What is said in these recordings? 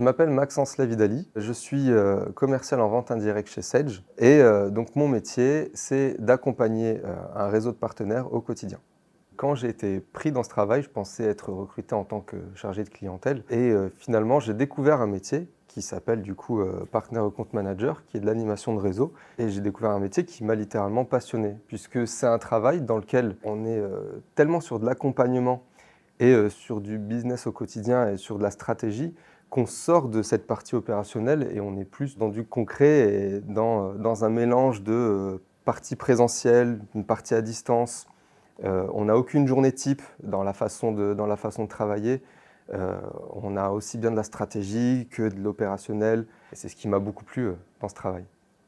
Je m'appelle Maxence Lavidali, je suis commercial en vente indirecte chez Sage et donc mon métier, c'est d'accompagner un réseau de partenaires au quotidien. Quand j'ai été pris dans ce travail, je pensais être recruté en tant que chargé de clientèle et finalement j'ai découvert un métier qui s'appelle du coup Partner Account Manager, qui est de l'animation de réseau, et j'ai découvert un métier qui m'a littéralement passionné, puisque c'est un travail dans lequel on est tellement sur de l'accompagnement et sur du business au quotidien et sur de la stratégie, qu'on sort de cette partie opérationnelle et on est plus dans du concret et dans un mélange de partie présentielle, une partie à distance. On n'a aucune journée type dans la façon de travailler. On a aussi bien de la stratégie que de l'opérationnel et c'est ce qui m'a beaucoup plu dans ce travail.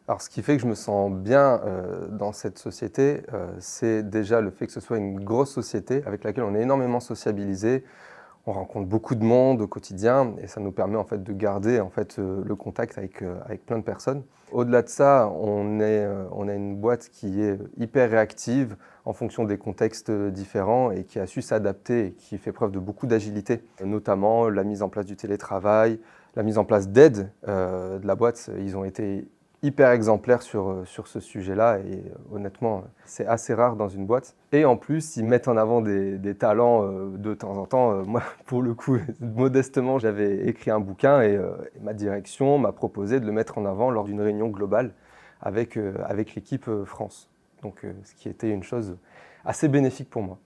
Alors ce qui fait que je me sens bien dans cette société, c'est déjà le fait que ce soit une grosse société avec laquelle on est énormément sociabilisé. On rencontre beaucoup de monde au quotidien et ça nous permet en fait de garder le contact avec plein de personnes. Au-delà de ça, on a une boîte qui est hyper réactive en fonction des contextes différents et qui a su s'adapter et qui fait preuve de beaucoup d'agilité, notamment la mise en place du télétravail, la mise en place d'aides de la boîte. Ils ont été hyper exemplaires sur ce sujet-là et honnêtement, c'est assez rare dans une boîte. Et en plus, ils mettent en avant des talents de temps en temps. Moi, pour le coup, modestement, j'avais écrit un bouquin et ma direction m'a proposé de le mettre en avant lors d'une réunion globale avec l'équipe France. Donc, ce qui était une chose assez bénéfique pour moi.